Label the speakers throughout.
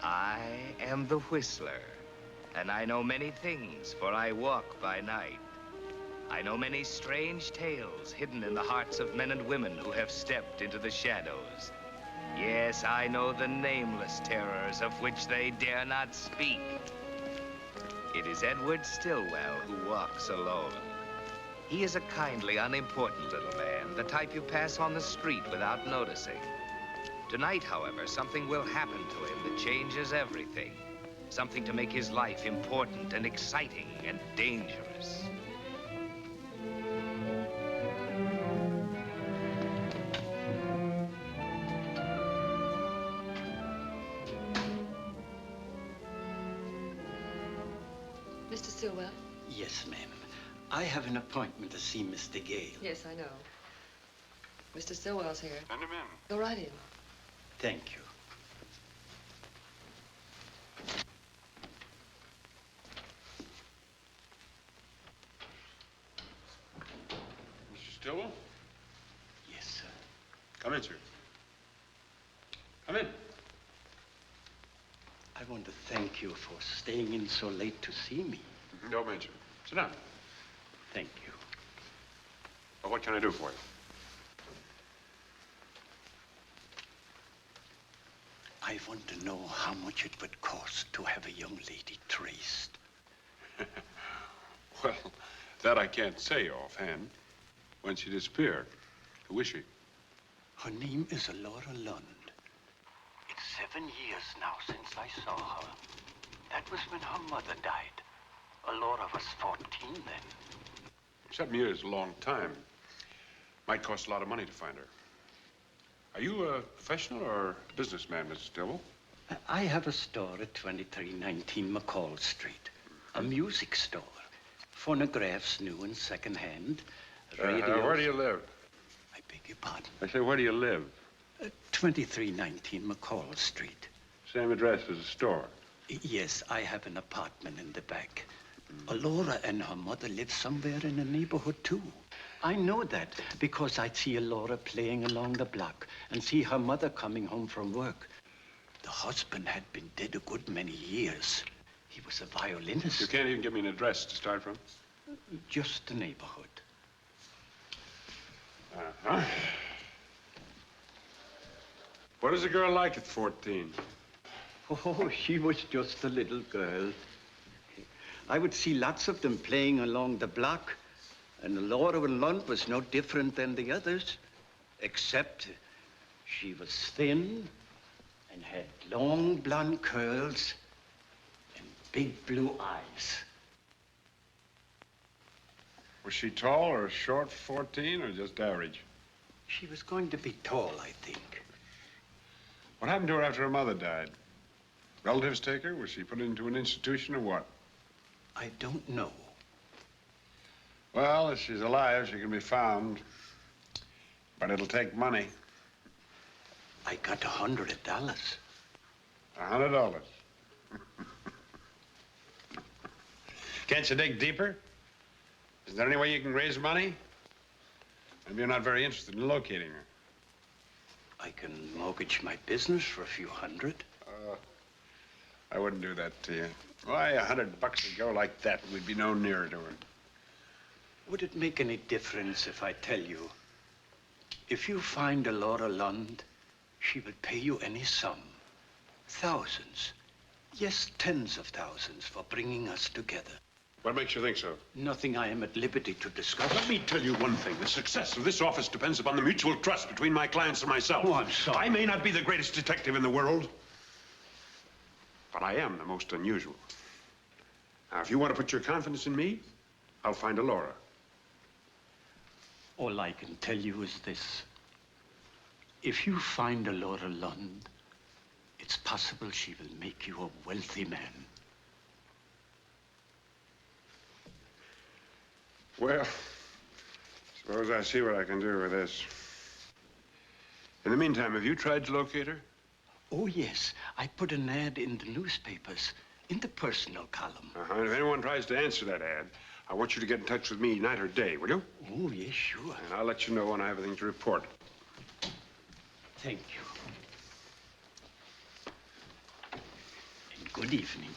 Speaker 1: I am the Whistler, and I know many things, for I walk by night. I know many strange tales hidden in the hearts of men and women who have stepped into the shadows. Yes, I know the nameless terrors of which they dare not speak. It is Edward Stillwell who walks alone. He is a kindly, unimportant little man, the type you pass on the street without noticing. Tonight, however, something will happen to him that changes everything. Something to make his life important and exciting and dangerous.
Speaker 2: Mr. Stillwell?
Speaker 3: Yes, ma'am. I have an appointment to see Mr. Gale.
Speaker 2: Yes, I know. Mr. Stillwell's here.
Speaker 4: Send him in.
Speaker 2: Go right in.
Speaker 3: Thank you.
Speaker 4: Mr. Stillwell?
Speaker 3: Yes, sir.
Speaker 4: Come in, sir. Come in.
Speaker 3: I want to thank you for staying in so late to see me.
Speaker 4: Don't mention. Sit down.
Speaker 3: Thank you.
Speaker 4: Well, what can I do for you?
Speaker 3: I want to know how much it would cost to have a young lady traced.
Speaker 4: Well, that I can't say offhand. When she disappeared, who is she?
Speaker 3: Her name is Laura Lund. It's 7 years now since I saw her. That was when her mother died. Laura was 14 then.
Speaker 4: 7 years is a long time. Might cost a lot of money to find her. Are you a professional or a businessman, Mr. Stillwell?
Speaker 3: I have a store at 2319 McCall Street. A music store. Phonographs, new and second-hand. Radios.
Speaker 4: Where do you live?
Speaker 3: I beg your pardon?
Speaker 4: I say, where do you live?
Speaker 3: 2319 McCall Street.
Speaker 4: Same address as the store.
Speaker 3: Yes, I have an apartment in the back. Laura and her mother live somewhere in the neighborhood, too. I know that because I'd see Laura playing along the block and see her mother coming home from work. The husband had been dead a good many years. He was a violinist.
Speaker 4: You can't even give me an address to start from?
Speaker 3: Just the neighborhood.
Speaker 4: Uh-huh. What is a girl like at 14?
Speaker 3: Oh, she was just a little girl. I would see lots of them playing along the block, and Laura Lund was no different than the others, except she was thin and had long blonde curls and big blue eyes.
Speaker 4: Was she tall or short for 14 or just average?
Speaker 3: She was going to be tall, I think.
Speaker 4: What happened to her after her mother died? Relatives take her? Was she put into an institution or what?
Speaker 3: I don't know.
Speaker 4: Well, if she's alive, she can be found. But it'll take money.
Speaker 3: I got $100.
Speaker 4: $100. Can't you dig deeper? Is there any way you can raise money? Maybe you're not very interested in locating her.
Speaker 3: I can mortgage my business for a few hundred.
Speaker 4: I wouldn't do that to you. Why, $100 a go like that, we'd be no nearer to her.
Speaker 3: Would it make any difference if I tell you, if you find a Laura Lund, she will pay you any sum, thousands, yes, tens of thousands for bringing us together?
Speaker 4: What makes you think so?
Speaker 3: Nothing I am at liberty to discuss.
Speaker 4: Let me tell you one thing. The success of this office depends upon the mutual trust between my clients and myself.
Speaker 3: Oh, I'm sorry.
Speaker 4: I may not be the greatest detective in the world, but I am the most unusual. Now, if you want to put your confidence in me, I'll find a Laura.
Speaker 3: All I can tell you is this. If you find a Laura Lund, it's possible she will make you a wealthy man.
Speaker 4: Well, suppose I see what I can do with this. In the meantime, have you tried to locate her?
Speaker 3: Oh, yes. I put an ad in the newspapers, in the personal column.
Speaker 4: And if anyone tries to answer that ad, I want you to get in touch with me night or day, will you?
Speaker 3: Oh, yes, sure.
Speaker 4: And I'll let you know when I have anything to report.
Speaker 3: Thank you. Good evening.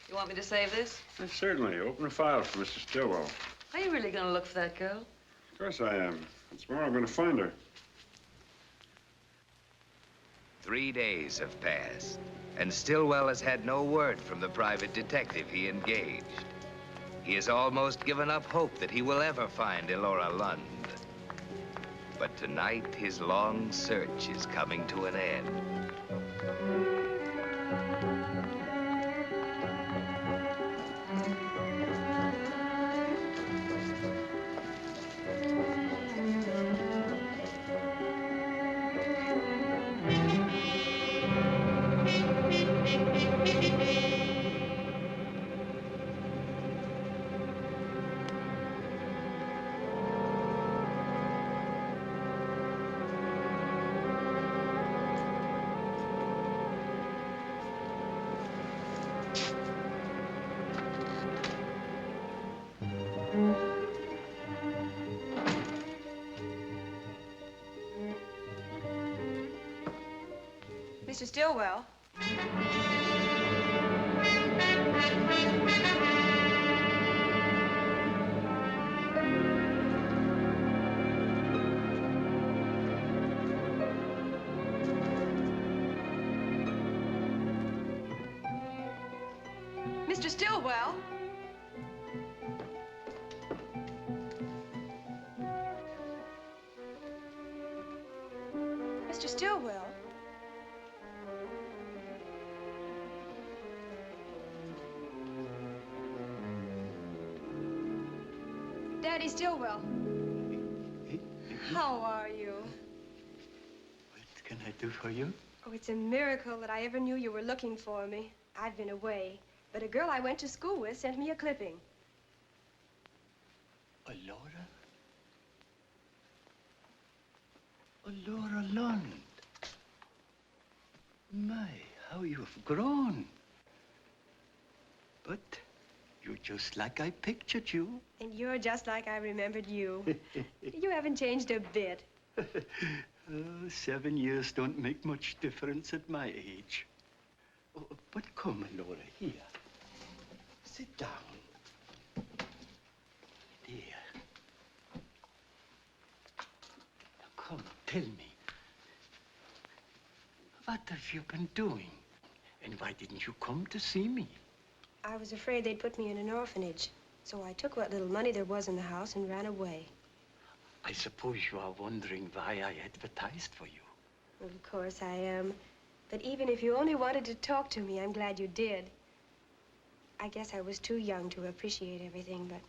Speaker 2: You want me to save this?
Speaker 4: Yes, certainly. Open a file for Mr. Stillwell.
Speaker 2: Are you really going to look for that girl?
Speaker 4: Of course I am. And tomorrow I'm going to find her.
Speaker 1: 3 days have passed, and Stillwell has had no word from the private detective he engaged. He has almost given up hope that he will ever find Elora Lund. But tonight, his long search is coming to an end.
Speaker 5: Mr. Stillwell. Mr. Stillwell. Mr. Stillwell. Daddy Stillwell. How are you?
Speaker 3: What can I do for you?
Speaker 5: Oh, it's a miracle that I ever knew you were looking for me. I've been away, but a girl I went to school with sent me a clipping.
Speaker 3: Elora? Elora Lund. My, how you've grown. But you're just like I pictured you.
Speaker 5: And you're just like I remembered you. You haven't changed a bit.
Speaker 3: 7 years don't make much difference at my age. Oh, but come, Elora, here. Sit down. Dear. Now, come, tell me. What have you been doing? And why didn't you come to see me?
Speaker 5: I was afraid they'd put me in an orphanage. So I took what little money there was in the house and ran away.
Speaker 3: I suppose you are wondering why I advertised for you.
Speaker 5: Well, of course I am. But even if you only wanted to talk to me, I'm glad you did. I guess I was too young to appreciate everything, but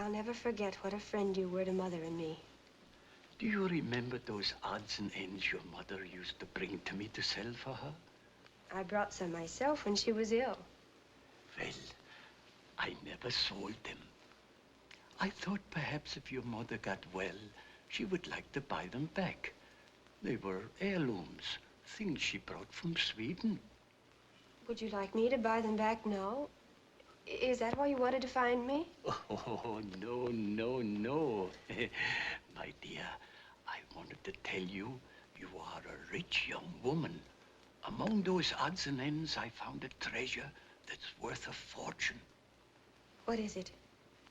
Speaker 5: I'll never forget what a friend you were to Mother and me.
Speaker 3: Do you remember those odds and ends your mother used to bring to me to sell for her?
Speaker 5: I brought some myself when she was ill.
Speaker 3: Well, I never sold them. I thought perhaps if your mother got well, she would like to buy them back. They were heirlooms, things she brought from Sweden.
Speaker 5: Would you like me to buy them back now? Is that why you wanted to find me?
Speaker 3: Oh, no, no, no. My dear, I wanted to tell you, you are a rich young woman. Among those odds and ends, I found a treasure that's worth a fortune.
Speaker 5: What is it?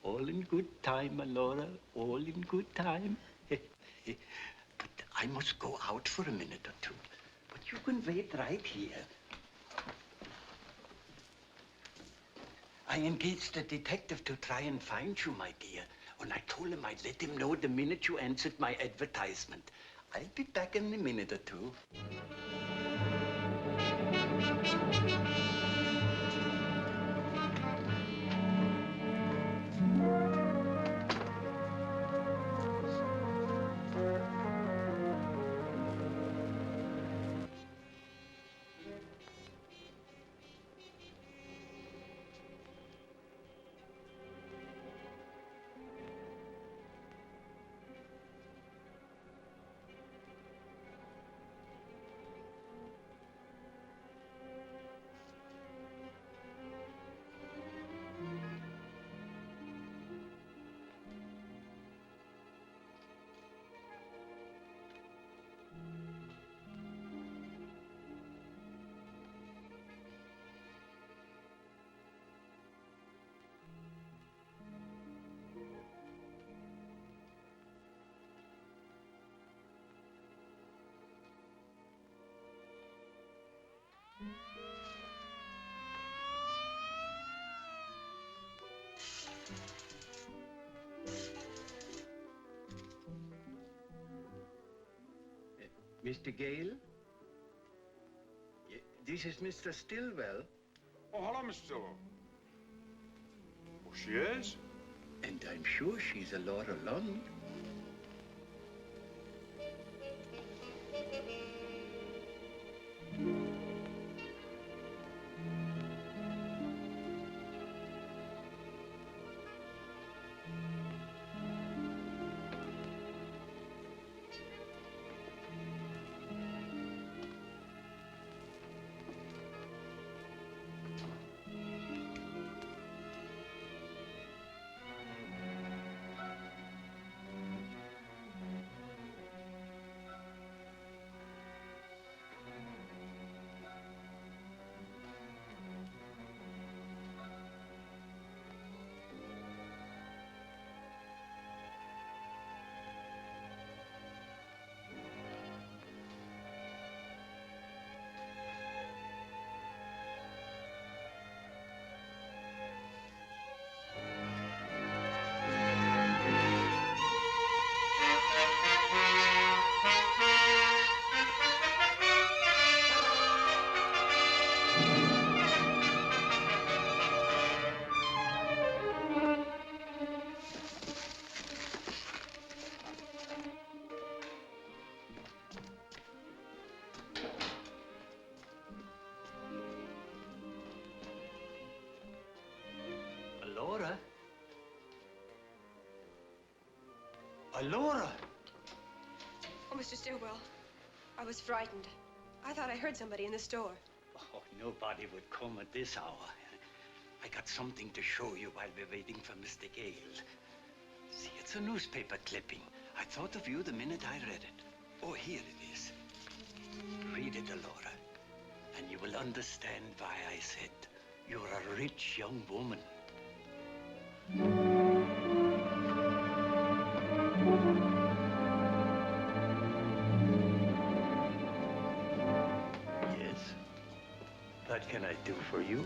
Speaker 3: All in good time, Elora. All in good time. But I must go out for a minute or two. But you can wait right here. I engaged a detective to try and find you, my dear. And I told him I'd let him know the minute you answered my advertisement. I'll be back in a minute or two. Mr. Gale? This is Mr. Stillwell.
Speaker 4: Oh, hello, Miss Stillwell. Oh, she is?
Speaker 3: And I'm sure she's a Laura Lund. Laura? Laura!
Speaker 5: Oh, Mr. Stillwell, I was frightened. I thought I heard somebody in the store.
Speaker 3: Oh, nobody would come at this hour. I got something to show you while we're waiting for Mr. Gale. See, it's a newspaper clipping. I thought of you the minute I read it. Oh, here it is. Read it, Laura, and you will understand why I said you're a rich young woman. Yes. What can I do for you?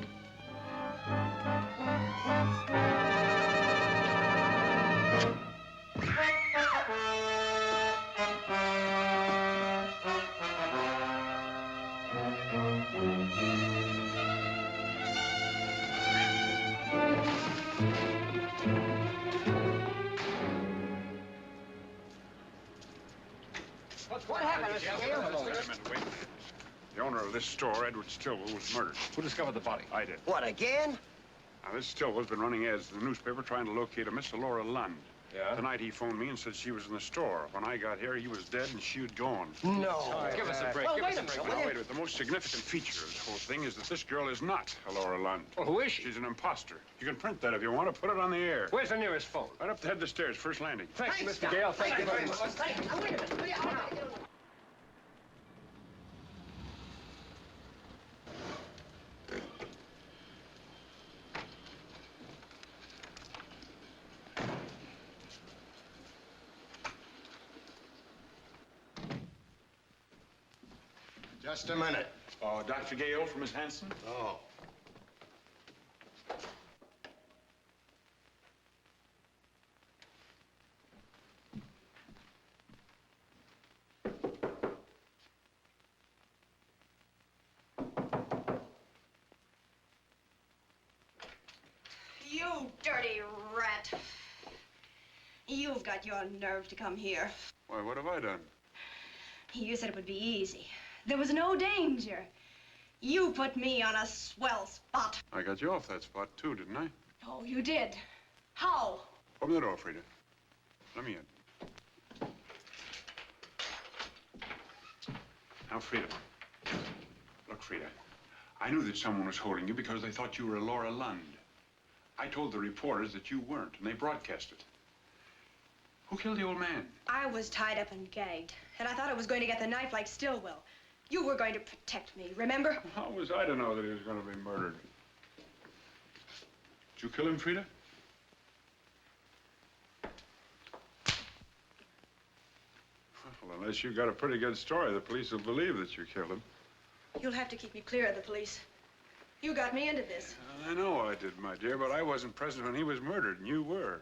Speaker 6: What happened, Mr. Gale?
Speaker 4: Wait a minute, wait a minute. The owner of this store, Edward Stillwell, was murdered.
Speaker 6: Who discovered the body?
Speaker 4: I did.
Speaker 6: What, again?
Speaker 4: Now, this Stillwell's been running ads in the newspaper trying to locate a Miss Laura Lund.
Speaker 6: Yeah?
Speaker 4: Tonight he phoned me and said she was in the store. When I got here, he was dead and she had gone.
Speaker 6: No.
Speaker 2: Give us a break.
Speaker 6: Well,
Speaker 2: Give
Speaker 6: wait
Speaker 2: us
Speaker 6: a
Speaker 2: a break.
Speaker 6: minute.
Speaker 4: Now, wait a minute. The most significant feature of this whole thing is that this girl is not a Laura Lund.
Speaker 6: Well, who is she?
Speaker 4: She's an imposter. You can print that if you want to. Put it on the air.
Speaker 6: Where's the nearest phone?
Speaker 4: Right up the head of the stairs, first landing.
Speaker 6: Thank you, Mr. Gale. Thank you very much.
Speaker 5: Wait a minute.
Speaker 6: Just a minute.
Speaker 4: Oh, Dr. Gale from Miss Hanson?
Speaker 6: Oh.
Speaker 7: You dirty rat. You've got your nerve to come here.
Speaker 4: Why, what have I done?
Speaker 7: You said it would be easy. There was no danger. You put me on a swell spot.
Speaker 4: I got you off that spot, too, didn't I?
Speaker 7: Oh, you did. How?
Speaker 4: Open the door, Frida. Let me in. Now, Frida. Look, Frida. I knew that someone was holding you because they thought you were a Laura Lund. I told the reporters that you weren't, and they broadcast it. Who killed the old man?
Speaker 7: I was tied up and gagged, and I thought I was going to get the knife like Stillwell. You were going to protect me, remember?
Speaker 4: How was I to know that he was going to be murdered? Did you kill him, Frida? Well, unless you've got a pretty good story, the police will believe that you killed him.
Speaker 7: You'll have to keep me clear of the police. You got me into this.
Speaker 4: I know I did, my dear, but I wasn't present when he was murdered, and you were.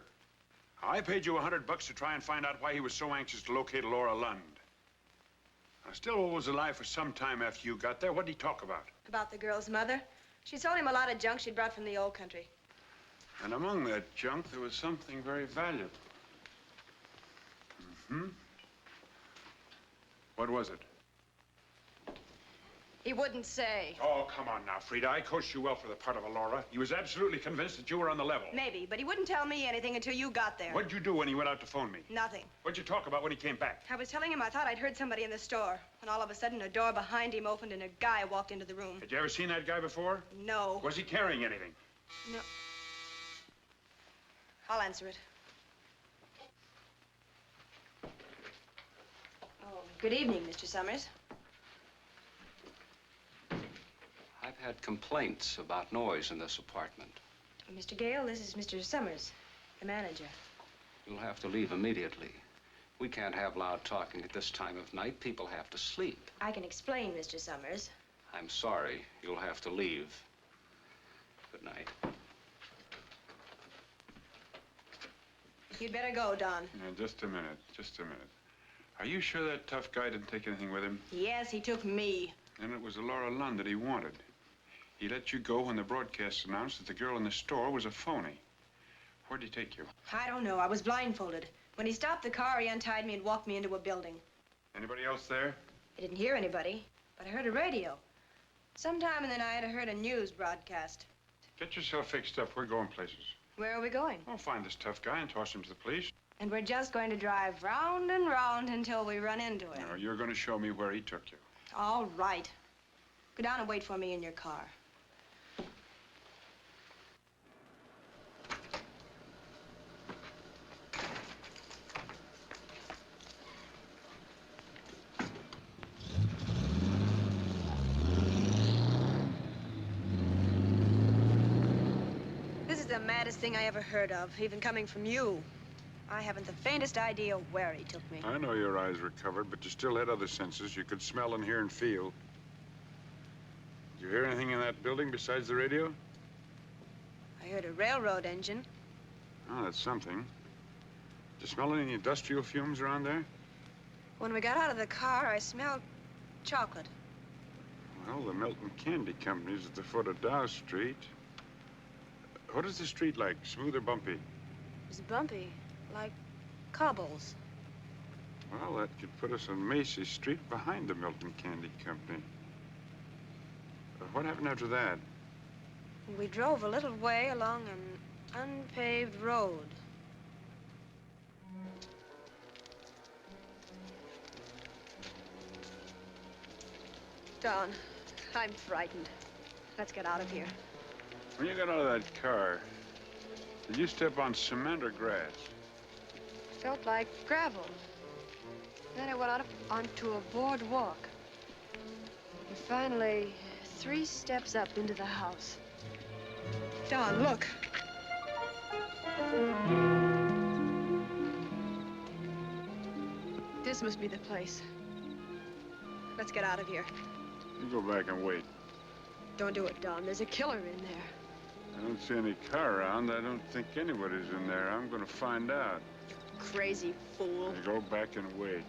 Speaker 4: I paid you $100 to try and find out why he was so anxious to locate Laura Lund. Stillwell was alive for some time after you got there. What did he talk about?
Speaker 7: About the girl's mother. She sold him a lot of junk she'd brought from the old country.
Speaker 4: And among that junk, there was something very valuable. Mm-hmm. What was it?
Speaker 7: He wouldn't say.
Speaker 4: Oh, come on now, Frida. I coached you well for the part of Alora. He was absolutely convinced that you were on the level.
Speaker 7: Maybe, but he wouldn't tell me anything until you got there.
Speaker 4: What'd you do when he went out to phone me?
Speaker 7: Nothing.
Speaker 4: What'd you talk about when he came back?
Speaker 7: I was telling him I thought I'd heard somebody in the store. And all of a sudden, a door behind him opened and a guy walked into the room.
Speaker 4: Had you ever seen that guy before?
Speaker 7: No.
Speaker 4: Was he carrying anything?
Speaker 7: No. I'll answer it. Oh, good evening, Mr. Summers.
Speaker 8: I've had complaints about noise in this apartment.
Speaker 5: Mr. Gale, this is Mr. Summers, the manager.
Speaker 8: You'll have to leave immediately. We can't have loud talking at this time of night. People have to sleep.
Speaker 5: I can explain, Mr. Summers.
Speaker 8: I'm sorry. You'll have to leave. Good night.
Speaker 7: You'd better go, Don.
Speaker 4: Just a minute. Just a minute. Are you sure that tough guy didn't take anything with him?
Speaker 7: Yes, he took me.
Speaker 4: And it was Laura Lund that he wanted. He let you go when the broadcast announced that the girl in the store was a phony. Where'd he take you?
Speaker 7: I don't know. I was blindfolded. When he stopped the car, he untied me and walked me into a building.
Speaker 4: Anybody else there?
Speaker 7: I didn't hear anybody, but I heard a radio. Sometime in the night, I heard a news broadcast.
Speaker 4: Get yourself fixed up. We're going places.
Speaker 7: Where are we going?
Speaker 4: I'll find this tough guy and toss him to the police.
Speaker 7: And we're just going to drive round and round until we run into him.
Speaker 4: No, you're going to show me where he took you.
Speaker 7: All right. Go down and wait for me in your car. This is the maddest thing I ever heard of, even coming from you. I haven't the faintest idea where he took me.
Speaker 4: I know your eyes were covered, but you still had other senses. You could smell and hear and feel. Did you hear anything in that building besides the radio?
Speaker 7: I heard a railroad engine.
Speaker 4: Oh, that's something. Did you smell any industrial fumes around there?
Speaker 7: When we got out of the car, I smelled chocolate.
Speaker 4: Well, the Milton Candy Company's at the foot of Dow Street. What is the street like? Smooth or bumpy?
Speaker 7: It was bumpy, like cobbles.
Speaker 4: Well, that could put us on Macy Street behind the Milton Candy Company. What happened after that?
Speaker 7: We drove a little way along an unpaved road. Don, I'm frightened. Let's get out of here.
Speaker 4: When you got out of that car, did you step on cement or grass?
Speaker 5: Felt like gravel. Then I went out onto a boardwalk. And finally, 3 steps up into the house.
Speaker 7: Don, look.
Speaker 5: This must be the place.
Speaker 7: Let's get out of here.
Speaker 4: You go back and wait.
Speaker 5: Don't do it, Don. There's a killer in there.
Speaker 4: I don't see any car around. I don't think anybody's in there. I'm going to find out.
Speaker 5: Crazy fool.
Speaker 4: You go back and wait.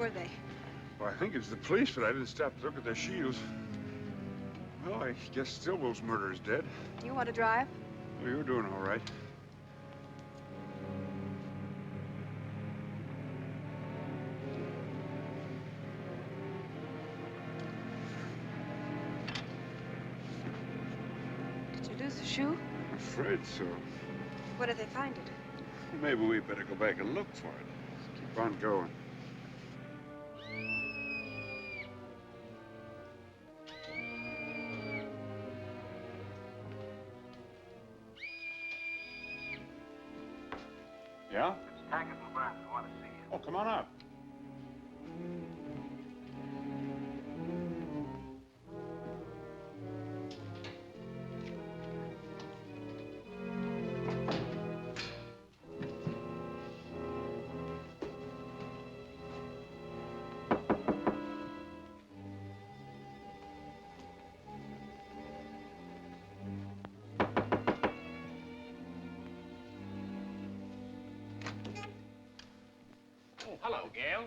Speaker 9: were they?
Speaker 4: Well, I think it's the police, but I didn't stop to look at their shields. Well, I guess Stillwell's murderer is dead.
Speaker 9: You want to drive?
Speaker 4: Well, you're doing all right.
Speaker 9: Did you lose the shoe?
Speaker 4: I'm afraid so.
Speaker 9: Where did they find it?
Speaker 4: Maybe we better go back and look for it. Keep on going. Yeah?
Speaker 10: It's Taggart and Barton. I want to see you.
Speaker 4: Oh, come on up.
Speaker 10: Oh, hello, Gale.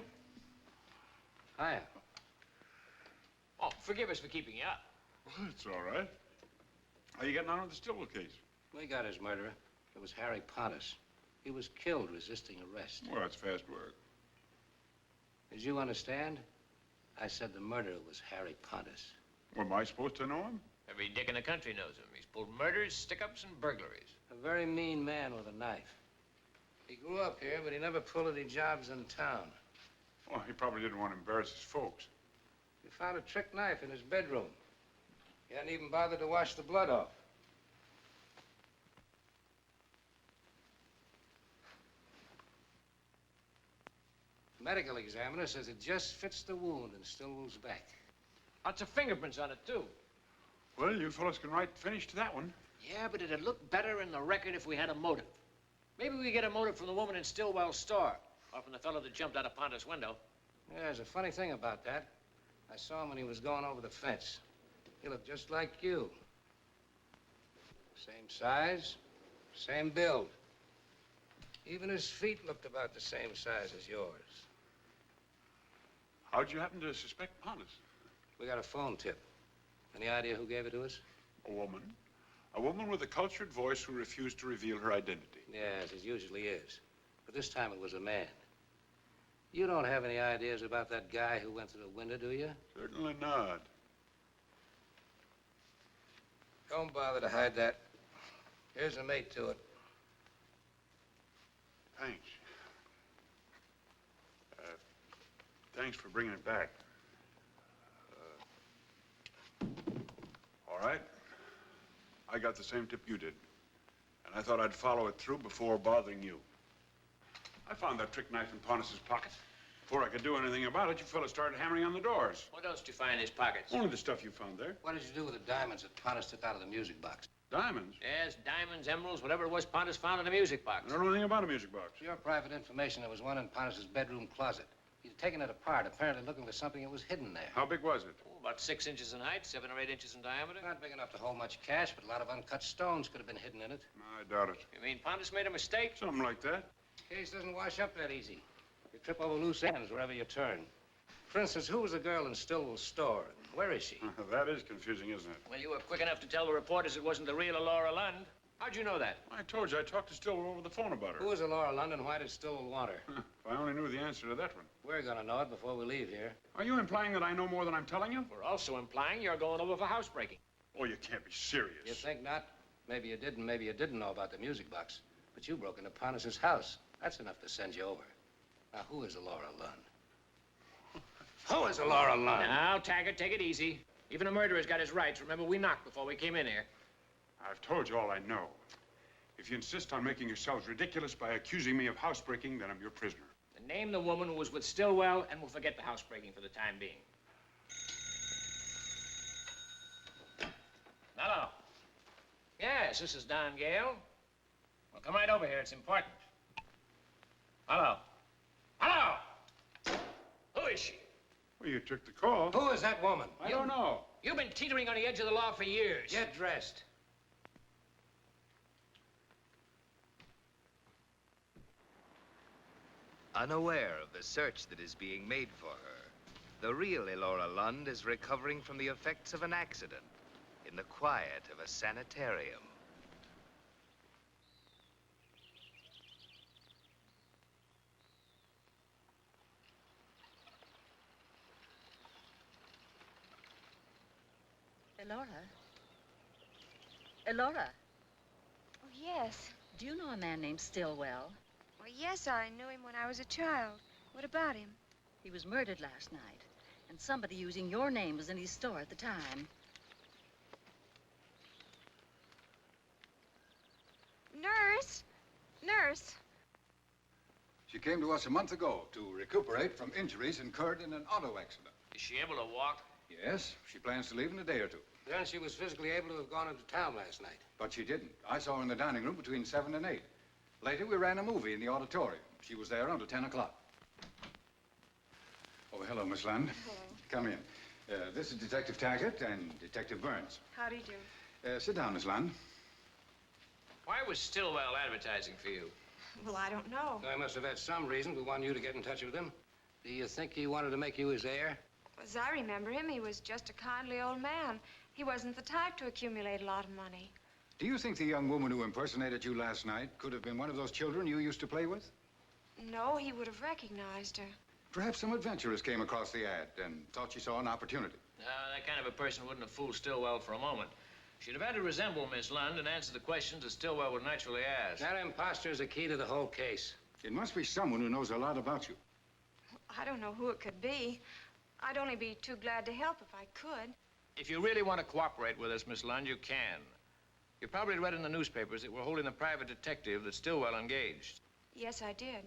Speaker 8: Hiya.
Speaker 10: Oh, forgive us for keeping you up.
Speaker 4: Well, it's all right. How you getting on with the Stillwell case?
Speaker 8: We got his murderer. It was Harry Pontus. He was killed resisting arrest.
Speaker 4: Well, it's fast work.
Speaker 8: Did you understand? I said the murderer was Harry Pontus.
Speaker 4: Well, am I supposed to know him?
Speaker 10: Every dick in the country knows him. He's pulled murders, stick-ups, and burglaries.
Speaker 8: A very mean man with a knife. He grew up here, but he never pulled any jobs in town.
Speaker 4: Well, he probably didn't want to embarrass his folks.
Speaker 8: We found a trick knife in his bedroom. He hadn't even bothered to wash the blood off. The medical examiner says it just fits the wound in Stillwell's back.
Speaker 10: Lots of fingerprints on it, too.
Speaker 4: Well, you fellas can write finish to that one.
Speaker 10: Yeah, but it'd look better in the record if we had a motive. Maybe we get a motive from the woman in Stillwell's store, or from the fellow that jumped out of Pontus' window.
Speaker 8: Yeah, there's a funny thing about that. I saw him when he was going over the fence. He looked just like you. Same size, same build. Even his feet looked about the same size as yours.
Speaker 4: How'd you happen to suspect Pontus?
Speaker 8: We got a phone tip. Any idea who gave it to us?
Speaker 4: A woman. A woman with a cultured voice who refused to reveal her identity.
Speaker 8: Yes, it usually is. But this time it was a man. You don't have any ideas about that guy who went through the window, do you?
Speaker 4: Certainly not.
Speaker 8: Don't bother to hide that. Here's a mate to it.
Speaker 4: Thanks. Thanks for bringing it back. All right. I got the same tip you did. And I thought I'd follow it through before bothering you. I found that trick knife in Pontus's pocket. Before I could do anything about it, you fellas started hammering on the doors.
Speaker 10: What else did you find in his pockets?
Speaker 4: Only the stuff you found there.
Speaker 8: What did you do with the diamonds that Pontus took out of the music box?
Speaker 4: Diamonds?
Speaker 10: Yes, diamonds, emeralds, whatever it was Pontus found in the music box.
Speaker 4: I don't know anything about a music box.
Speaker 8: For your private information, there was one in Pontus's bedroom closet. He'd taken it apart, apparently looking for something that was hidden there.
Speaker 4: How big was it?
Speaker 10: Oh, about 6 inches in height, 7 or 8 inches in diameter.
Speaker 8: Not big enough to hold much cash, but a lot of uncut stones could have been hidden in it.
Speaker 4: I doubt it.
Speaker 10: You mean Pontus made a mistake?
Speaker 4: Something like that.
Speaker 8: Case doesn't wash up that easy. You trip over loose ends wherever you turn. For instance, who was the girl in Stillwell's store? Where is she?
Speaker 4: That is confusing, isn't it?
Speaker 10: Well, you were quick enough to tell the reporters it wasn't the real Laura Lund. How'd you know that?
Speaker 4: I told you, I talked to Stillwell over the phone about her.
Speaker 8: Who is Laura London? Why did Stillwell want her?
Speaker 4: If I only knew the answer to that one.
Speaker 8: We're gonna know it before we leave here.
Speaker 4: Are you implying that I know more than I'm telling you?
Speaker 10: We're also implying you're going over for housebreaking.
Speaker 4: Oh, you can't be serious.
Speaker 8: You think not? Maybe you didn't, maybe you didn't know about the music box. But you broke into Pontus's house. That's enough to send you over. Now, who is Laura Lund? Who is Laura Lund?
Speaker 10: Now, Taggart, take it easy. Even a murderer's got his rights. Remember, we knocked before we came in here.
Speaker 4: I've told you all I know. If you insist on making yourselves ridiculous by accusing me of housebreaking, then I'm your prisoner.
Speaker 10: Then name the woman who was with Stillwell, and we'll forget the housebreaking for the time being. Hello. Yes, this is Don Gale. Well, come right over here. It's important. Hello. Hello! Who is she?
Speaker 4: Well, you took the call.
Speaker 8: Who is that woman?
Speaker 4: I don't know.
Speaker 10: You've been teetering on the edge of the law for years.
Speaker 8: Get dressed.
Speaker 1: unaware of the search that is being made for her. The real Elora Lund is recovering from the effects of an accident in the quiet of a sanitarium.
Speaker 11: Elora? Elora,
Speaker 5: Oh, yes.
Speaker 11: do you know a man named Stillwell?
Speaker 5: Well, yes, I knew him when I was a child. What about him?
Speaker 11: He was murdered last night, and somebody using your name was in his store at the time.
Speaker 5: Nurse! Nurse!
Speaker 12: She came to us a month ago to recuperate from injuries incurred in an auto accident.
Speaker 10: Is she able to walk?
Speaker 12: Yes, she plans to leave in a day or two.
Speaker 8: Then she was physically able to have gone into town last night.
Speaker 12: But she didn't. I saw her in the dining room between 7 and 8. Later, we ran a movie in the auditorium. She was there until 10 o'clock. Oh, hello, Miss Lund.
Speaker 5: Hello.
Speaker 12: Come in. This is Detective Taggart and Detective Burns.
Speaker 5: How do you do?
Speaker 12: Sit down, Miss Lund.
Speaker 10: Why was Stillwell advertising for you?
Speaker 5: Well, I don't know.
Speaker 8: I must have had some reason to want you to get in touch with him. Do you think he wanted to make you his heir?
Speaker 5: As I remember him, he was just a kindly old man. He wasn't the type to accumulate a lot of money.
Speaker 12: Do you think the young woman who impersonated you last night could have been one of those children you used to play with?
Speaker 5: No, he would have recognized her.
Speaker 12: Perhaps some adventurers came across the ad and thought she saw an opportunity.
Speaker 10: That kind of a person wouldn't have fooled Stillwell for a moment. She'd have had to resemble Miss Lund and answer the questions that Stillwell would naturally ask.
Speaker 8: That imposter is the key to the whole case.
Speaker 12: It must be someone who knows a lot about you.
Speaker 5: I don't know who it could be. I'd only be too glad to help if I could.
Speaker 10: If you really want to cooperate with us, Miss Lund, you can. You probably read in the newspapers that we're holding the private detective that Stillwell engaged.
Speaker 5: Yes, I did.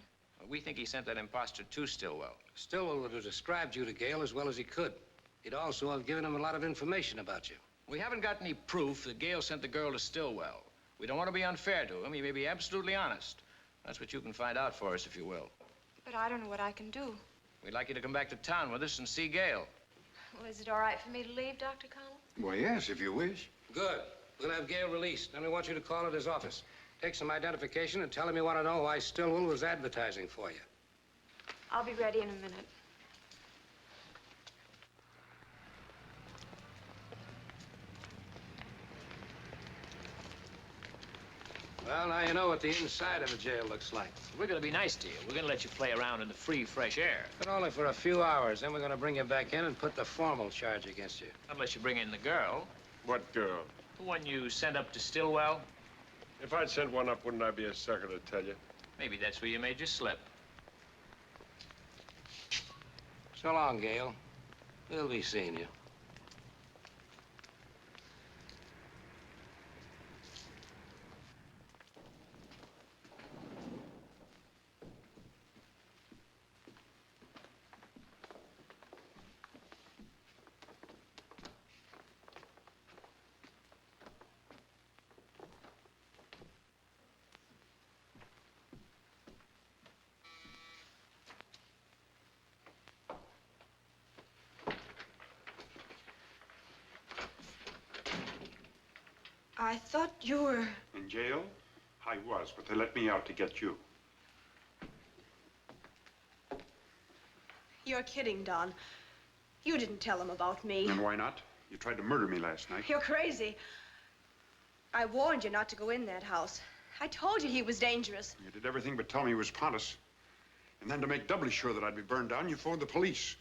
Speaker 10: We think he sent that imposter to Stillwell.
Speaker 8: Stillwell would have described you to Gale as well as he could. He'd also have given him a lot of information about you.
Speaker 10: We haven't got any proof that Gale sent the girl to Stillwell. We don't want to be unfair to him. He may be absolutely honest. That's what you can find out for us, if you will.
Speaker 5: But I don't know what I can do.
Speaker 10: We'd like you to come back to town with us and see Gale.
Speaker 5: Well, is it all right for me to leave, Dr. Connell?
Speaker 12: Well, yes, if you wish.
Speaker 8: Good. We'll have Gale released. Then we want you to call at his office. Take some identification and tell him you want to know why Stillwell was advertising for you.
Speaker 5: I'll be ready in a minute.
Speaker 8: Well, now you know what the inside of a jail looks like.
Speaker 10: We're going to be nice to you. We're going to let you play around in the free, fresh air.
Speaker 8: But only for a few hours. Then we're going to bring you back in and put the formal charge against you.
Speaker 10: Unless you bring in the girl.
Speaker 4: What girl?
Speaker 10: The one you sent up to Stillwell.
Speaker 4: If I'd sent one up, wouldn't I be a sucker to tell you?
Speaker 10: Maybe that's where you made your slip.
Speaker 8: So long, Gale. We'll be seeing you.
Speaker 5: I thought you were...
Speaker 4: In jail? I was, but they let me out to get you.
Speaker 7: You're kidding, Don. You didn't tell him about me.
Speaker 4: And why not? You tried to murder me last night.
Speaker 7: You're crazy. I warned you not to go in that house. I told you he was dangerous.
Speaker 4: You did everything but tell me he was Pontus. And then to make doubly sure that I'd be burned down, you phoned the police.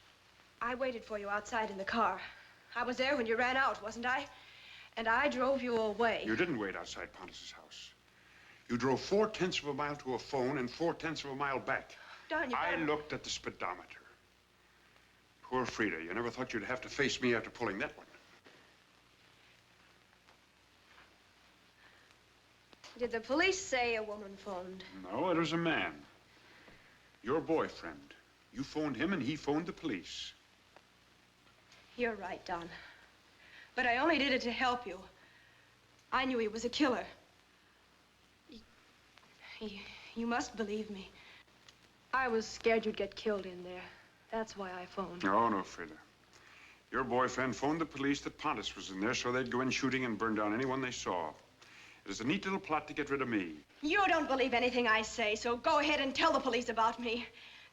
Speaker 7: I waited for you outside in the car. I was there when you ran out, wasn't I? And I drove you away.
Speaker 4: You didn't wait outside Pontus's house. You drove 4/10 of a mile to a phone and 4/10 of a mile back.
Speaker 7: Don, you
Speaker 4: I looked at the speedometer. Poor Frida, you never thought you'd have to face me after pulling that one.
Speaker 7: Did the police say a woman phoned?
Speaker 4: No, it was a man. Your boyfriend. You phoned him and he phoned the police.
Speaker 7: You're right, Don. But I only did it to help you. I knew he was a killer. You must believe me. I was scared you'd get killed in there. That's why I phoned.
Speaker 4: Oh, no, Frida. Your boyfriend phoned the police that Pontus was in there so they'd go in shooting and burn down anyone they saw. It is a neat little plot to get rid of me.
Speaker 7: You don't believe anything I say, so go ahead and tell the police about me.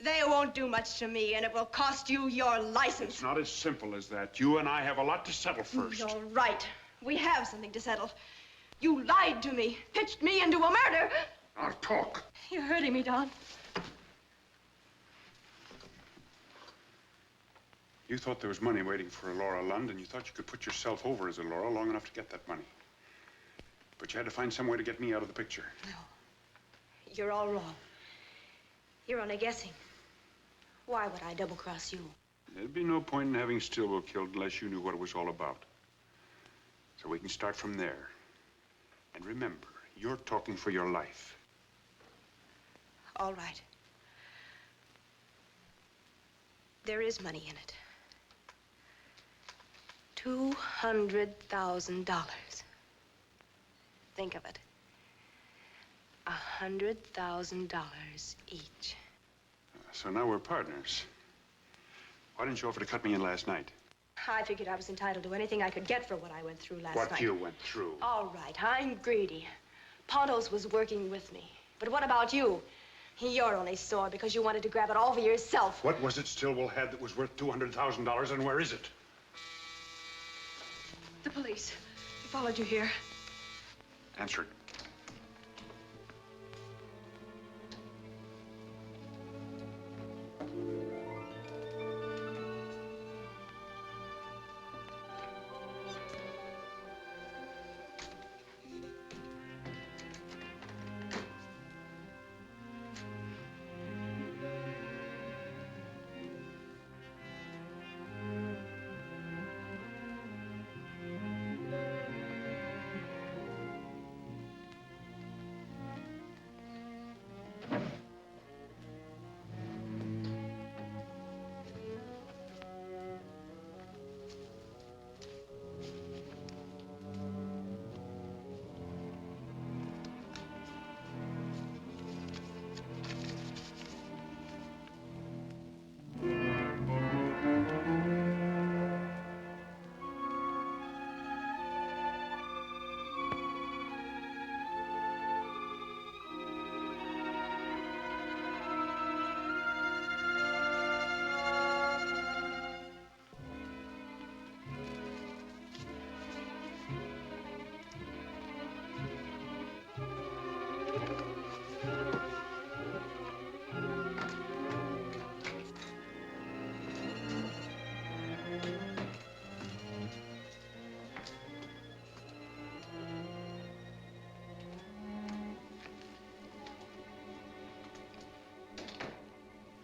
Speaker 7: They won't do much to me, and it will cost you your license.
Speaker 4: It's not as simple as that. You and I have a lot to settle first.
Speaker 7: You're right. We have something to settle. You lied to me, pitched me into a murder.
Speaker 4: Now talk.
Speaker 7: You're hurting me, Don.
Speaker 4: You thought there was money waiting for Laura Lund, and you thought you could put yourself over as a Laura long enough to get that money. But you had to find some way to get me out of the picture.
Speaker 5: No. You're all wrong. You're only guessing. Why would I double-cross you?
Speaker 4: There'd be no point in having Stillwell killed unless you knew what it was all about. So we can start from there. And remember, you're talking for your life.
Speaker 5: All right. There is money in it. $200,000. Think of it. $100,000 each.
Speaker 4: So now we're partners. Why didn't you offer to cut me in last night?
Speaker 5: I figured I was entitled to anything I could get for what I went through last night.
Speaker 4: What you went through?
Speaker 5: All right, I'm greedy. Pontos was working with me. But what about you? You're only sore because you wanted to grab it all for yourself.
Speaker 4: What was it Stillwell had that was worth $200,000, and where is it?
Speaker 2: The police. They followed you here.
Speaker 4: Answer it.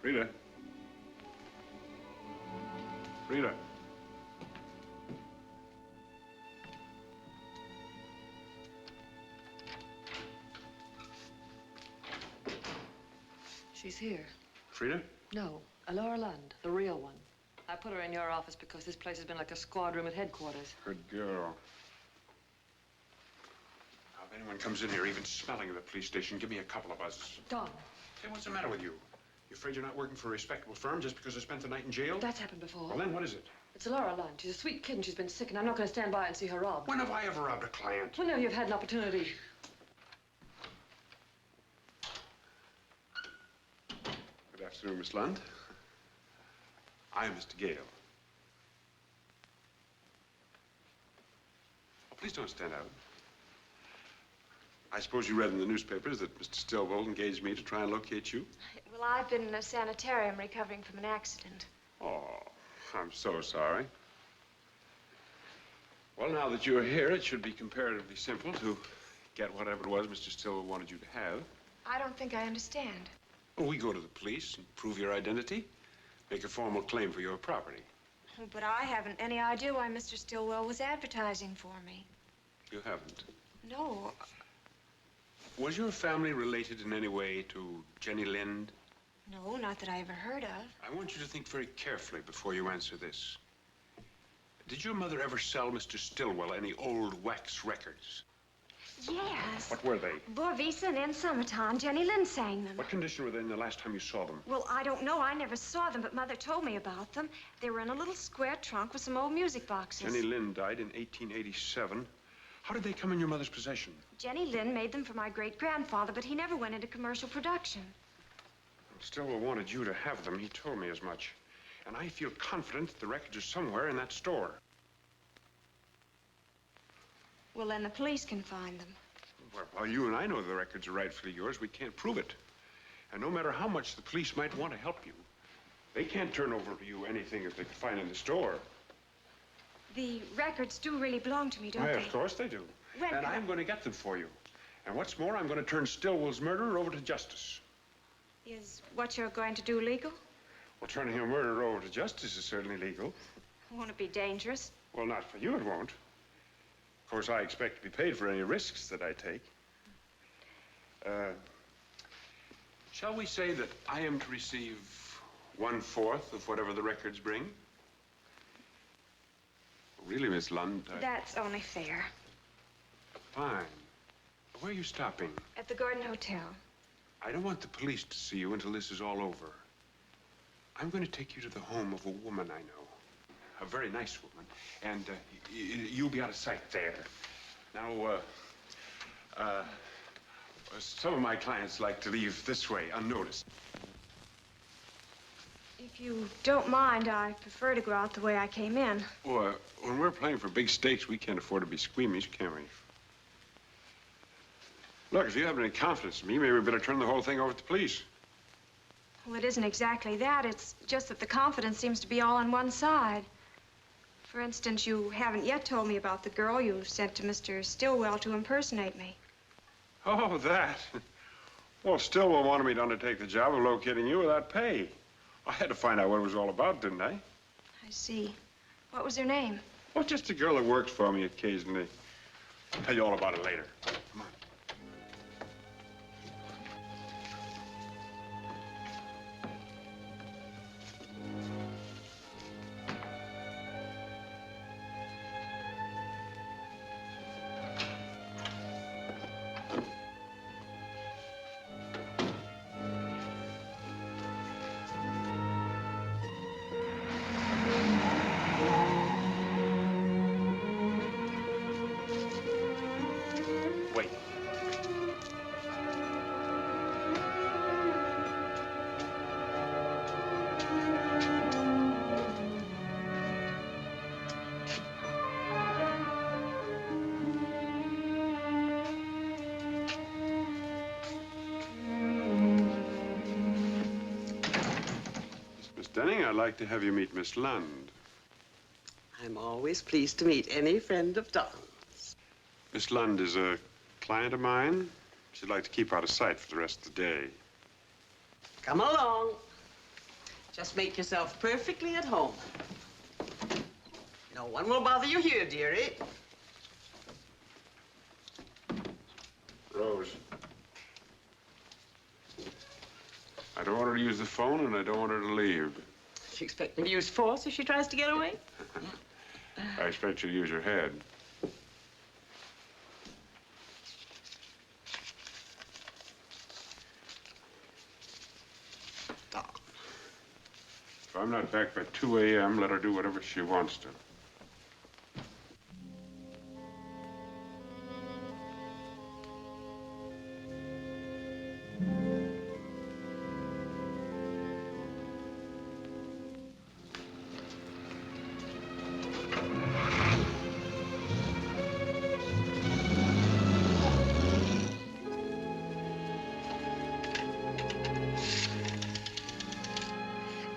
Speaker 4: Frida. Frida.
Speaker 2: She's here.
Speaker 4: Frida?
Speaker 2: No, Laura Lund, the real one. I put her in your office because this place has been like a squad room at headquarters.
Speaker 4: Good girl. Now, if anyone comes in here even smelling of the police station, give me a couple of buzzes.
Speaker 2: Don.
Speaker 4: Hey, what's the matter with you? You afraid you're not working for a respectable firm just because I spent the night in jail?
Speaker 2: That's happened before.
Speaker 4: Well, then what is it?
Speaker 2: It's Laura Lund. She's a sweet kid and she's been sick, and I'm not going to stand by and see her robbed.
Speaker 4: When have I ever robbed a client?
Speaker 2: Whenever you've had an opportunity.
Speaker 4: Good afternoon, Miss Lund. I'm Mr. Gale. Oh, please don't stand out. I suppose you read in the newspapers that Mr. Stillwell engaged me to try and locate you?
Speaker 5: Well, I've been in a sanitarium recovering from an accident.
Speaker 4: Oh, I'm so sorry. Well, now that you're here, it should be comparatively simple to get whatever it was Mr. Stillwell wanted you to have.
Speaker 5: I don't think I understand.
Speaker 4: Well, we go to the police and prove your identity, make a formal claim for your property.
Speaker 5: But I haven't any idea why Mr. Stillwell was advertising for me.
Speaker 4: You haven't?
Speaker 5: No.
Speaker 4: Was your family related in any way to Jenny Lind?
Speaker 5: No, not that I ever heard of.
Speaker 4: I want you to think very carefully before you answer this. Did your mother ever sell Mr. Stillwell any old wax records?
Speaker 5: Yes.
Speaker 4: What were they?
Speaker 5: Borvisa and In Summertime. Jenny Lind sang them.
Speaker 4: What condition were they in the last time you saw them?
Speaker 5: Well, I don't know. I never saw them, but Mother told me about them. They were in a little square trunk with some old music boxes.
Speaker 4: Jenny Lind died in 1887. How did they come in your mother's possession?
Speaker 5: Jenny Lind made them for my great-grandfather, but he never went into commercial production.
Speaker 4: Stillwell wanted you to have them. He told me as much. And I feel confident that the records are somewhere in that store.
Speaker 7: Well, then the police can find them.
Speaker 4: Well, you and I know the records are rightfully yours. We can't prove it. And no matter how much the police might want to help you, they can't turn over to you anything that they can find in the store.
Speaker 7: The records do really belong to me, don't
Speaker 4: Why,
Speaker 7: they?
Speaker 4: of course they do.
Speaker 7: When
Speaker 4: And I'm going to get them for you. And what's more, I'm going to turn Stillwell's murderer over to justice.
Speaker 7: Is what you're going to do legal?
Speaker 4: Well, turning a murderer over to justice is certainly legal.
Speaker 7: Won't it be dangerous?
Speaker 4: Well, not for you, it won't. Of course, I expect to be paid for any risks that I take. Shall we say that I am to receive 1/4 of whatever the records bring? Really, Miss Lund,
Speaker 7: That's only fair.
Speaker 4: Fine. Where are you stopping?
Speaker 7: At the Gordon Hotel.
Speaker 4: I don't want the police to see you until this is all over. I'm going to take you to the home of a woman I know. A very nice woman. And you'll be out of sight there. Now, some of my clients like to leave this way, unnoticed.
Speaker 7: If you don't mind, I prefer to go out the way I came in.
Speaker 4: Well, when we're playing for big stakes, we can't afford to be squeamish, can we? Look, if you have any confidence in me, maybe we better turn the whole thing over to the police.
Speaker 7: Well, it isn't exactly that. It's just that the confidence seems to be all on one side. For instance, you haven't yet told me about the girl you sent to Mr. Stillwell to impersonate me.
Speaker 4: Oh, that. Well, Stillwell wanted me to undertake the job of locating you without pay. I had to find out what it was all about, didn't I?
Speaker 7: I see. What was her name?
Speaker 4: Well, just a girl that works for me occasionally. I'll tell you all about it later. Come on. I'd like to have you meet Miss Lund.
Speaker 13: I'm always pleased to meet any friend of Don's.
Speaker 4: Miss Lund is a client of mine. She'd like to keep out of sight for the rest of the day.
Speaker 13: Come along. Just make yourself perfectly at home. No one will bother you here, dearie.
Speaker 4: Rose. I don't want her to use the phone, and I don't want her to leave.
Speaker 13: You expect me to use force if she tries to get away?
Speaker 4: I expect you to use your head.
Speaker 13: Don.
Speaker 4: If I'm not back by 2 a.m., let her do whatever she wants to.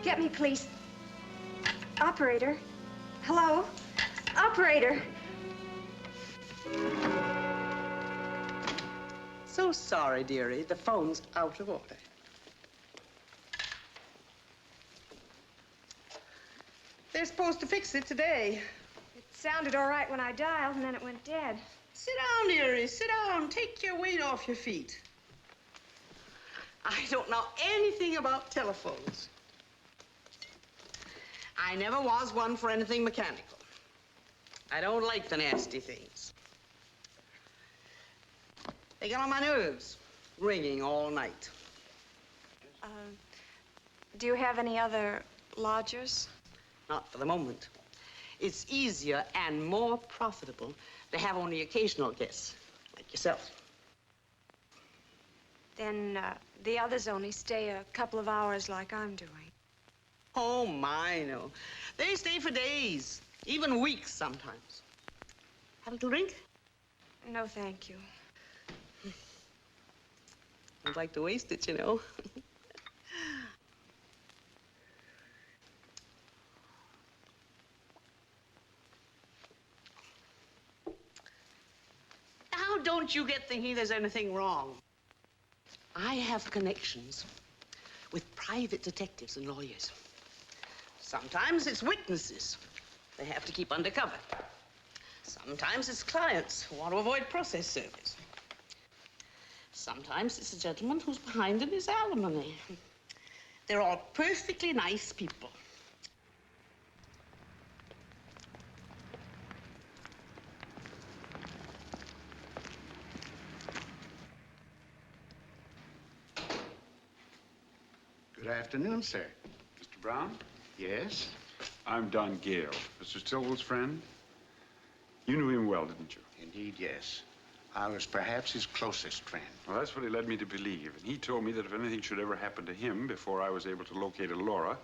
Speaker 7: Get me, please. Operator. Hello? Operator.
Speaker 13: So sorry, dearie. The phone's out of order. They're supposed to fix it today.
Speaker 7: It sounded all right when I dialed, and then it went dead.
Speaker 13: Sit down, dearie. Sit down. Take your weight off your feet. I don't know anything about telephones. I never was one for anything mechanical. I don't like the nasty things. They get on my nerves, ringing all night.
Speaker 7: Do you have any other lodgers?
Speaker 13: Not for the moment. It's easier and more profitable to have only occasional guests, like yourself.
Speaker 7: Then the others only stay a couple of hours like I'm doing.
Speaker 13: Oh, my, no. They stay for days, even weeks sometimes. Have a little drink?
Speaker 7: No, thank you.
Speaker 13: I'd like to waste it, you know. Now, don't you get thinking there's anything wrong. I have connections with private detectives and lawyers. Sometimes it's witnesses they have to keep undercover. Sometimes it's clients who want to avoid process service. Sometimes it's a gentleman who's behind in his alimony. They're all perfectly nice people.
Speaker 3: Good afternoon, sir.
Speaker 4: Mr. Brown?
Speaker 3: Yes?
Speaker 4: I'm Don Gale, Mr. Stillwell's friend. You knew him well, didn't you?
Speaker 3: Indeed, yes. I was perhaps his closest friend.
Speaker 4: Well, that's what he led me to believe. And he told me that if anything should ever happen to him before I was able to locate Laura,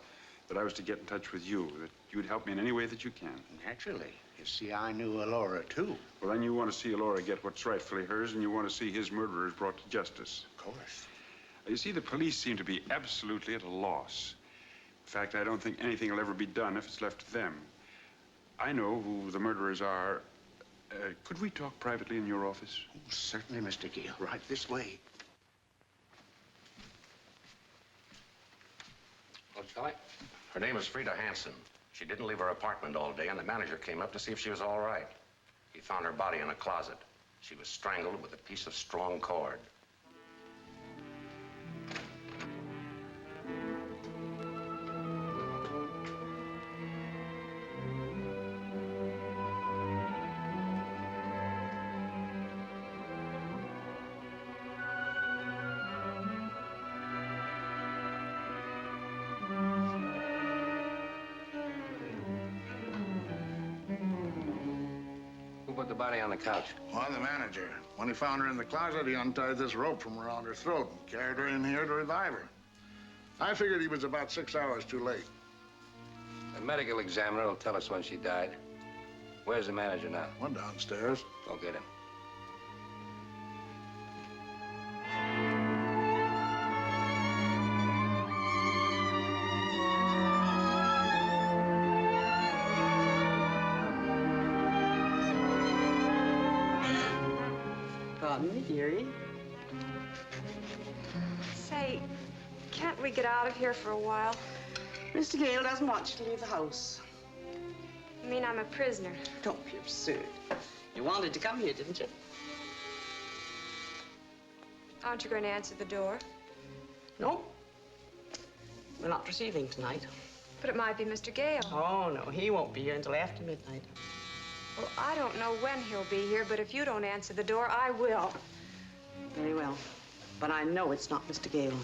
Speaker 4: that I was to get in touch with you, that you'd help me in any way that you can.
Speaker 3: Naturally. You see, I knew Laura, too.
Speaker 4: Well, then you want to see Laura get what's rightfully hers, and you want to see his murderers brought to justice.
Speaker 3: Of course.
Speaker 4: You see, the police seem to be absolutely at a loss. In fact, I don't think anything will ever be done if it's left to them. I know who the murderers are. Could we talk privately in your office?
Speaker 3: Oh, certainly, Mr. Gale. Right this way.
Speaker 8: Oh, shall I?
Speaker 14: Her name is Frida Hansen. She didn't leave her apartment all day, and the manager came up to see if she was all right. He found her body in a closet. She was strangled with a piece of strong cord.
Speaker 8: Put the body on the couch.
Speaker 6: Why, the manager. When he found her in the closet, he untied this rope from around her throat and carried her in here to revive her. I figured he was about 6 hours too late.
Speaker 8: The medical examiner will tell us when she died. Where's the manager now?
Speaker 6: One downstairs.
Speaker 8: Go get him.
Speaker 13: Pardon me, dearie.
Speaker 7: Say, can't we get out of here for a while?
Speaker 13: Mr. Gale doesn't want you to leave the house.
Speaker 7: You mean I'm a prisoner?
Speaker 13: Don't be absurd. You wanted to come here, didn't you?
Speaker 7: Aren't you going to answer the door?
Speaker 13: No. We're not receiving tonight.
Speaker 7: But it might be Mr. Gale.
Speaker 13: Oh, no, he won't be here until after midnight.
Speaker 7: Well, I don't know when he'll be here, but if you don't answer the door, I will.
Speaker 13: Very well. But I know it's not Mr. Gale.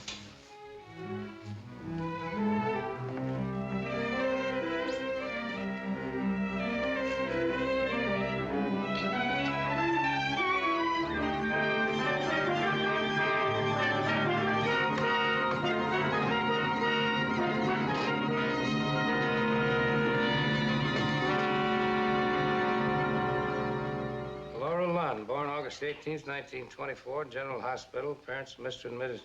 Speaker 8: Born August 18th, 1924, General Hospital, parents Mr. and Mrs.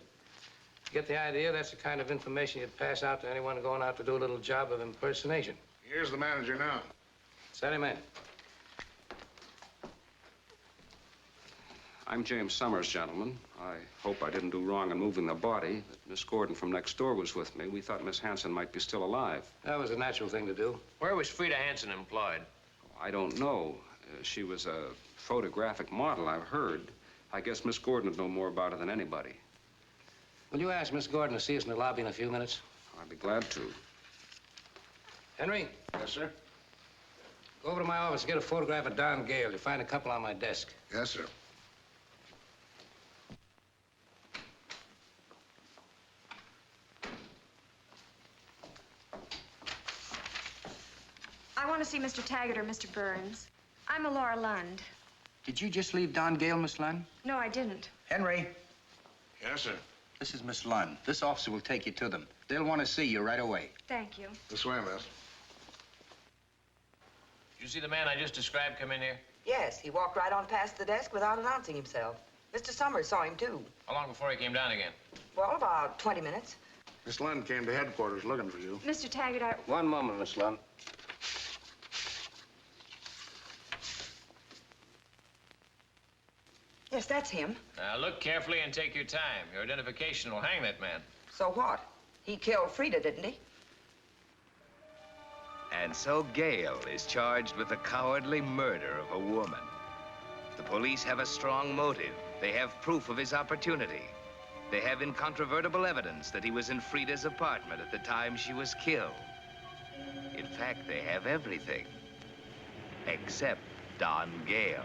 Speaker 8: Get the idea? That's the kind of information you'd pass out to anyone going out to do a little job of impersonation.
Speaker 6: Here's the manager now.
Speaker 8: Send him in.
Speaker 15: I'm James Summers, gentlemen. I hope I didn't do wrong in moving the body. Miss Gordon from next door was with me. We thought Miss Hansen might be still alive.
Speaker 8: That was a natural thing to do.
Speaker 10: Where was Frida Hansen employed?
Speaker 15: I don't know. She was a photographic model, I've heard. I guess Miss Gordon would know more about it than anybody.
Speaker 8: Will you ask Miss Gordon to see us in the lobby in a few minutes?
Speaker 15: I'd be glad to.
Speaker 8: Henry?
Speaker 6: Yes, sir?
Speaker 8: Go over to my office and get a photograph of Don Gale. You'll find a couple on my desk.
Speaker 6: Yes, sir.
Speaker 7: I want to see Mr. Taggart or Mr. Burns. I'm Laura Lund.
Speaker 16: Did you just leave Don Gale, Miss Lund?
Speaker 7: No, I didn't.
Speaker 16: Henry,
Speaker 6: Yes, sir.
Speaker 16: This is Miss Lund. This officer will take you to them. They'll want to see you right away.
Speaker 7: Thank you.
Speaker 6: This way, miss.
Speaker 10: Did you see the man I just described come in here?
Speaker 17: Yes, he walked right on past the desk without announcing himself. Mr. Summers saw him, too.
Speaker 10: How long before he came down again?
Speaker 17: Well, about 20 minutes.
Speaker 6: Miss Lund came to headquarters looking for you.
Speaker 7: Mr. Taggart,
Speaker 8: One moment, Miss Lund.
Speaker 17: Yes, that's him.
Speaker 10: Now, look carefully and take your time. Your identification will hang that man.
Speaker 17: So what? He killed Frida, didn't he?
Speaker 1: And so Gale is charged with the cowardly murder of a woman. The police have a strong motive. They have proof of his opportunity. They have incontrovertible evidence that he was in Frida's apartment at the time she was killed. In fact, they have everything. Except Don Gale.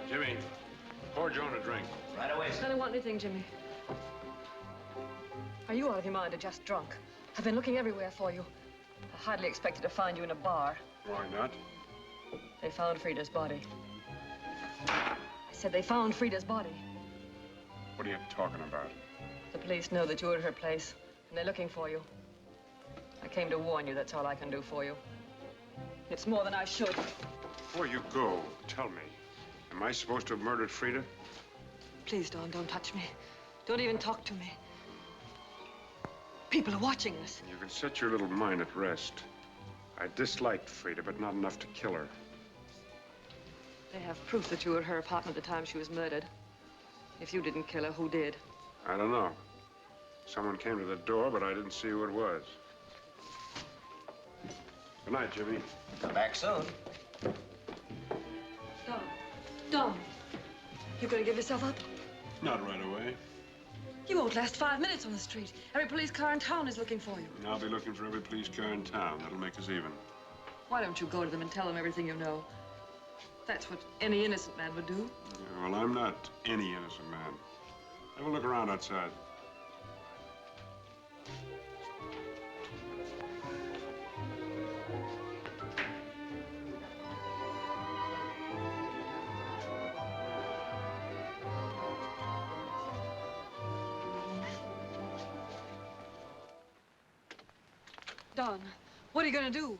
Speaker 4: Jimmy, pour Joan a drink.
Speaker 2: Right away, sir. I don't want anything, Jimmy. Are you out of your mind or just drunk? I've been looking everywhere for you. I hardly expected to find you in a bar.
Speaker 4: Why not?
Speaker 2: They found Frida's body. I said they found Frida's body.
Speaker 4: What are you talking about?
Speaker 2: The police know that you were at her place, and they're looking for you. I came to warn you. That's all I can do for you. It's more than I should.
Speaker 4: Before you go, tell me, am I supposed to have murdered Frida?
Speaker 2: Please, Don, don't touch me. Don't even talk to me. People are watching us.
Speaker 4: You can set your little mind at rest. I disliked Frida, but not enough to kill her.
Speaker 2: They have proof that you were at her apartment the time she was murdered. If you didn't kill her, who did?
Speaker 4: I don't know. Someone came to the door, but I didn't see who it was. Good night, Jimmy.
Speaker 16: Come back soon.
Speaker 2: Don, you gonna give yourself up?
Speaker 4: Not right away.
Speaker 2: You won't last 5 minutes on the street. Every police car in town is looking for you.
Speaker 4: I'll be looking for every police car in town. That'll make us even.
Speaker 2: Why don't you go to them and tell them everything you know? That's what any innocent man would do.
Speaker 4: Yeah, well, I'm not any innocent man. Have a look around outside.
Speaker 2: Don, what are you gonna do?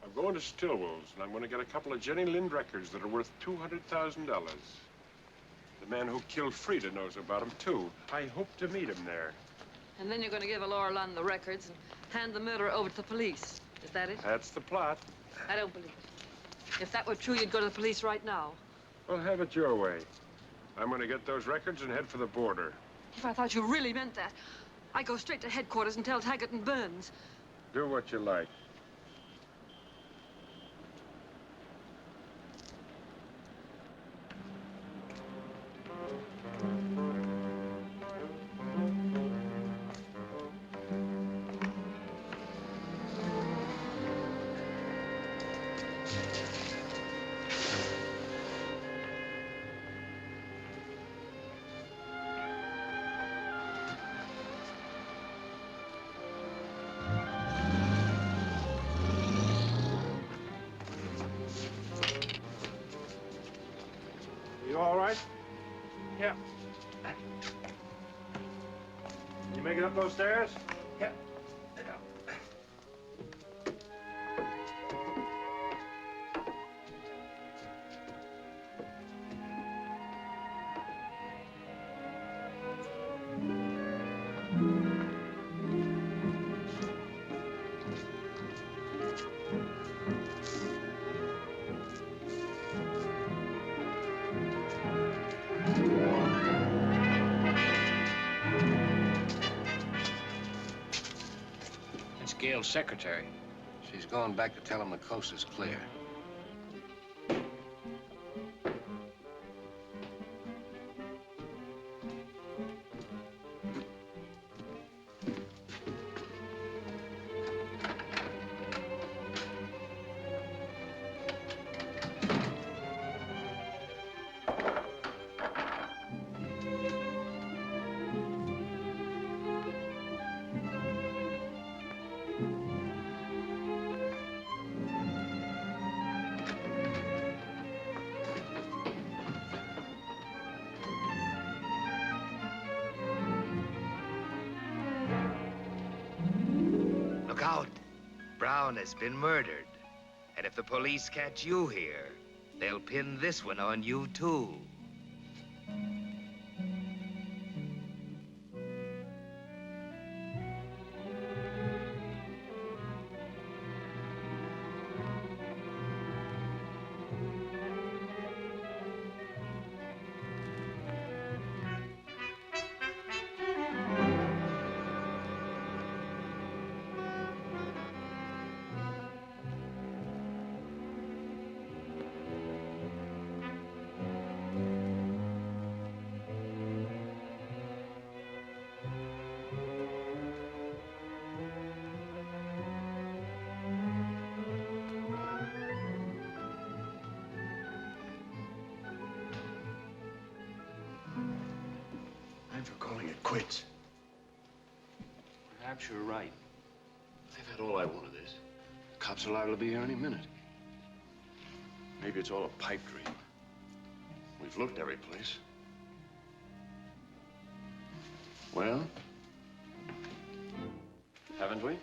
Speaker 4: I'm going to Stillwell's, and I'm going to get a couple of Jenny Lind records that are worth $200,000. The man who killed Frida knows about them, too. I hope to meet him there.
Speaker 2: And then you're gonna give Laura Lund the records and hand the murderer over to the police. Is that it?
Speaker 4: That's the plot.
Speaker 2: I don't believe it. If that were true, you'd go to the police right now.
Speaker 4: Well, have it your way. I'm going to get those records and head for the border.
Speaker 2: If I thought you really meant that, I'd go straight to headquarters and tell Taggart and Burns.
Speaker 4: Do what you like. You all right?
Speaker 10: Yeah.
Speaker 4: You make it up those stairs?
Speaker 10: Yeah. It's Gale's secretary.
Speaker 8: She's going back to tell him the coast is clear.
Speaker 1: Look out. Brown has been murdered. And if the police catch you here, they'll pin this one on you, too.
Speaker 6: I'm for calling it quits.
Speaker 15: Perhaps you're right.
Speaker 6: They've had all I want of this. The cops are liable to be here any minute. Maybe it's all a pipe dream. We've looked every place. Well? Haven't we?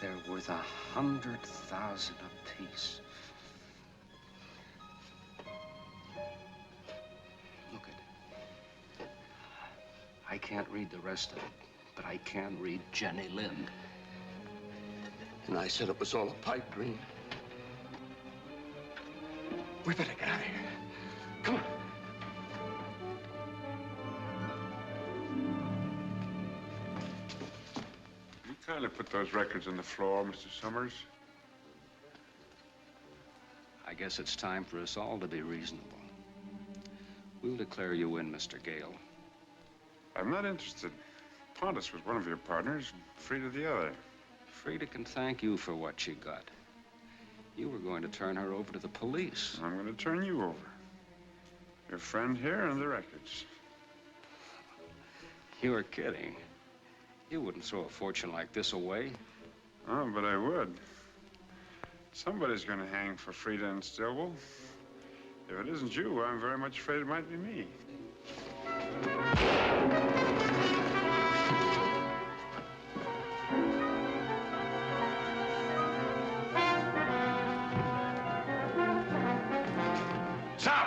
Speaker 15: They're worth 100,000 apiece. Look at it. I can't read the rest of it, but I can read Jenny Lind.
Speaker 6: And I said it was all a pipe dream. We better get out of here. Come on.
Speaker 4: You kindly put those records on the floor, Mr. Summers.
Speaker 15: I guess it's time for us all to be reasonable. We'll declare you in, Mr. Gale.
Speaker 4: I'm not interested. Pontus was one of your partners, and Frida the other.
Speaker 15: Frida can thank you for what she got. You were going to turn her over to the police.
Speaker 4: I'm going to turn you over. Your friend here and the records.
Speaker 15: You were kidding. You wouldn't throw a fortune like this away.
Speaker 4: Oh, but I would. Somebody's going to hang for Frida and Stillwell. If it isn't you, I'm very much afraid it might be me.
Speaker 6: Stop!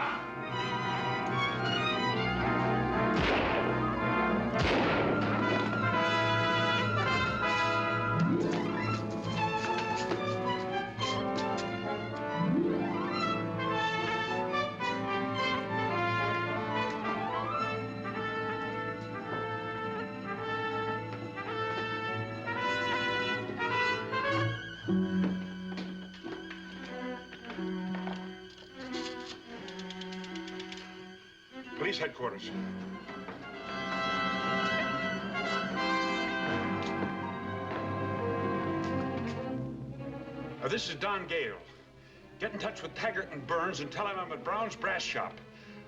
Speaker 4: Police headquarters.
Speaker 18: This is Don Gale. Get in touch with Taggart and Burns and tell him I'm at Brown's Brass Shop.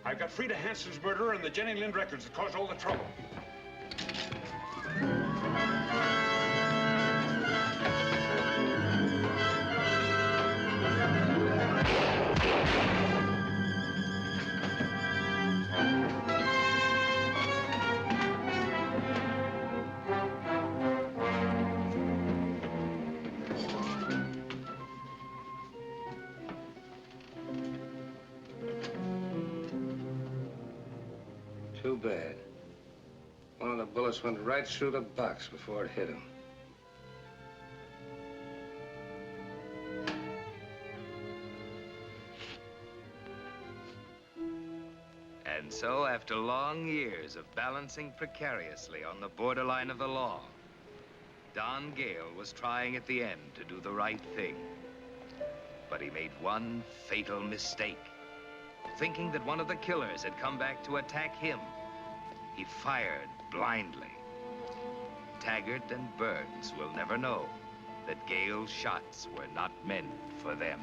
Speaker 18: I've got Frida Hanson's murderer and the Jenny Lind records that caused all the trouble.
Speaker 8: too bad. One of the bullets went right through the box before it hit him.
Speaker 1: And so, after long years of balancing precariously on the borderline of the law, Don Gale was trying at the end to do the right thing. But he made one fatal mistake. Thinking that one of the killers had come back to attack him, he fired blindly. Taggart and Burns will never know that Gale's shots were not meant for them.